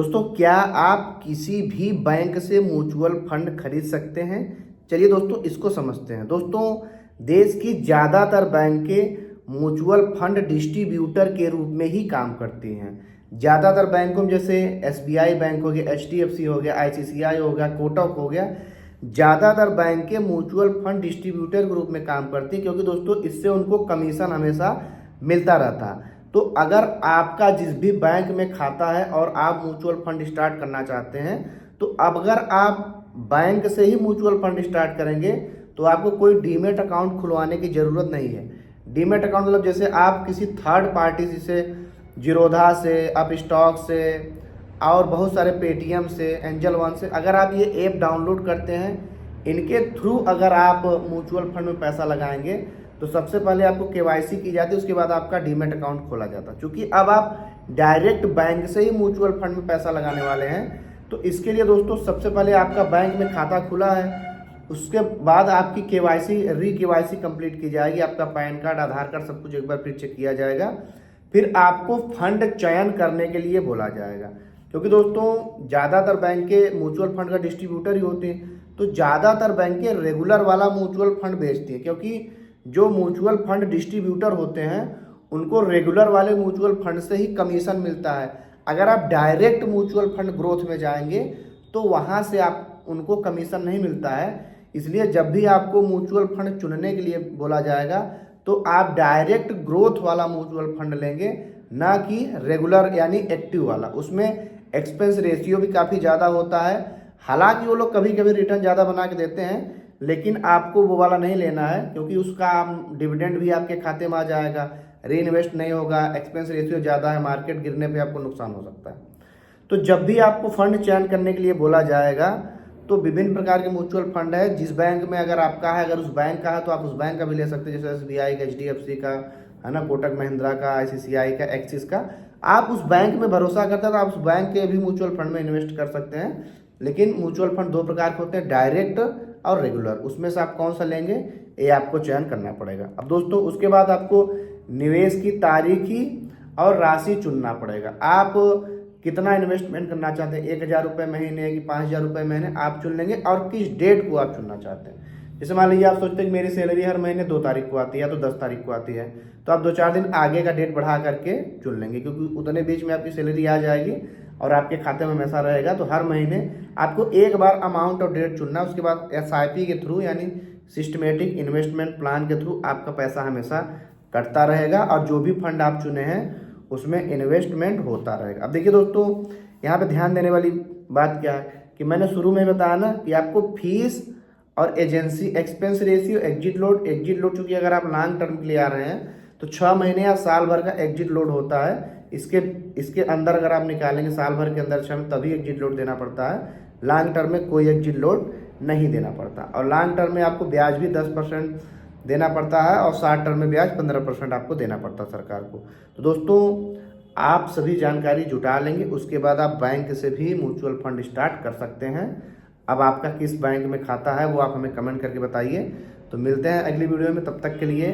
दोस्तों, क्या आप किसी भी बैंक से म्यूचुअल फंड खरीद सकते हैं? चलिए दोस्तों, इसको समझते हैं। दोस्तों, देश की ज़्यादातर बैंकें म्यूचुअल फंड डिस्ट्रीब्यूटर के रूप में ही काम करती हैं। ज़्यादातर बैंकों में जैसे एसबीआई बैंक हो गया, एचडीएफसी हो गया, आईसीआईसीआई हो गया, कोटक हो गया, ज़्यादातर बैंकें म्यूचुअल फंड डिस्ट्रीब्यूटर के रूप में काम करती हैं, क्योंकि दोस्तों इससे उनको कमीशन हमेशा मिलता रहता है। तो अगर आपका जिस भी बैंक में खाता है और आप म्यूचुअल फंड स्टार्ट करना चाहते हैं, तो अब अगर आप बैंक से ही म्यूचुअल फंड स्टार्ट करेंगे तो आपको कोई डीमेट अकाउंट खुलवाने की ज़रूरत नहीं है। डीमेट अकाउंट मतलब जैसे आप किसी थर्ड पार्टी जैसे जीरोधा से, अपस्टॉक से और बहुत सारे पेटीएम से, एंजल वन से, अगर आप ये ऐप डाउनलोड करते हैं, इनके थ्रू अगर आप म्यूचुअल फंड में पैसा लगाएंगे तो सबसे पहले आपको केवाईसी की जाती है, उसके बाद आपका डीमेट अकाउंट खोला जाता है। क्योंकि अब आप डायरेक्ट बैंक से ही म्यूचुअल फंड में पैसा लगाने वाले हैं, तो इसके लिए दोस्तों सबसे पहले आपका बैंक में खाता खुला है, उसके बाद आपकी केवाईसी कंप्लीट की जाएगी, आपका पैन कार्ड, आधार कार्ड, सब कुछ एक बार फिर चेक किया जाएगा। फिर आपको फंड चयन करने के लिए बोला जाएगा। क्योंकि दोस्तों ज़्यादातर बैंकें म्यूचुअल फंड का डिस्ट्रीब्यूटर ही होते हैं, तो ज़्यादातर बैंकें रेगुलर वाला म्यूचुअल फंड बेचती हैं, क्योंकि जो म्यूचुअल फंड डिस्ट्रीब्यूटर होते हैं उनको रेगुलर वाले म्यूचुअल फंड से ही कमीशन मिलता है। अगर आप डायरेक्ट म्यूचुअल फंड ग्रोथ में जाएंगे तो वहाँ से आप उनको कमीशन नहीं मिलता है। इसलिए जब भी आपको म्यूचुअल फंड चुनने के लिए बोला जाएगा तो आप डायरेक्ट ग्रोथ वाला म्यूचुअल फंड लेंगे, ना कि रेगुलर यानी एक्टिव वाला। उसमें एक्सपेंस रेशियो भी काफ़ी ज़्यादा होता है। हालांकि वो लोग कभी कभी रिटर्न ज़्यादा बना के देते हैं, लेकिन आपको वो वाला नहीं लेना है, क्योंकि उसका डिविडेंड भी आपके खाते में आ जाएगा, री इन्वेस्ट नहीं होगा, एक्सपेंस रेशियो ज़्यादा है, मार्केट गिरने पे आपको नुकसान हो सकता है। तो जब भी आपको फंड चयन करने के लिए बोला जाएगा तो विभिन्न प्रकार के म्यूचुअल फंड है। जिस बैंक में अगर आपका है, अगर उस बैंक का है तो आप उस बैंक का भी ले सकते हैं, जैसे एसबीआई का, एचडीएफसी का है ना, कोटक महिंद्रा का, आईसीआईसीआई का, एक्सिस का। आप उस बैंक में भरोसा करते हैं तो आप उस बैंक के भी म्यूचुअल फंड में इन्वेस्ट कर सकते हैं। लेकिन म्यूचुअल फंड दो प्रकार के होते हैं, डायरेक्ट और रेगुलर। उसमें से आप कौन सा लेंगे ये आपको चयन करना पड़ेगा। अब दोस्तों उसके बाद आपको निवेश की तारीखी और राशि चुनना पड़ेगा। आप कितना इन्वेस्टमेंट करना चाहते हैं, 1,000 रुपये महीने कि 5,000 रुपये महीने, आप चुन लेंगे। और किस डेट को आप चुनना चाहते हैं, जैसे मान लीजिए आप सोचते हैं कि मेरी सैलरी हर महीने 2 तारीख को आती है या तो 10 तारीख को आती है, तो आप 2-4 दिन आगे का डेट बढ़ा करके चुन लेंगे, क्योंकि उतने बीच में आपकी सैलरी आ जाएगी और आपके खाते में हमेशा रहेगा। तो हर महीने आपको एक बार अमाउंट और डेट चुनना है। उसके बाद एसआईपी के थ्रू यानी सिस्टमेटिक इन्वेस्टमेंट प्लान के थ्रू आपका पैसा हमेशा कटता रहेगा और जो भी फंड आप चुने हैं उसमें इन्वेस्टमेंट होता रहेगा। अब देखिए दोस्तों, यहाँ पे ध्यान देने वाली बात क्या है कि मैंने शुरू में बताया ना कि आपको फीस और agency expense ratio, exit load चूंकि अगर आप लॉन्ग टर्म के लिए आ रहे हैं तो 6 महीने या साल भर का एग्जिट लोड होता है। इसके अंदर अगर आप निकालेंगे साल भर के अंदर 6 तभी एग्जिट लोड देना पड़ता है। लॉन्ग टर्म में कोई एग्जिट लोड नहीं देना पड़ता। और लॉन्ग टर्म में आपको ब्याज भी 10% देना पड़ता है और शॉर्ट टर्म में ब्याज 15% आपको देना पड़ता है सरकार को। तो दोस्तों आप सभी जानकारी जुटा लेंगे, उसके बाद आप बैंक से भी म्यूचुअल फंड स्टार्ट कर सकते हैं। अब आपका किस बैंक में खाता है वो आप हमें कमेंट करके बताइए। तो मिलते हैं अगली वीडियो में, तब तक के लिए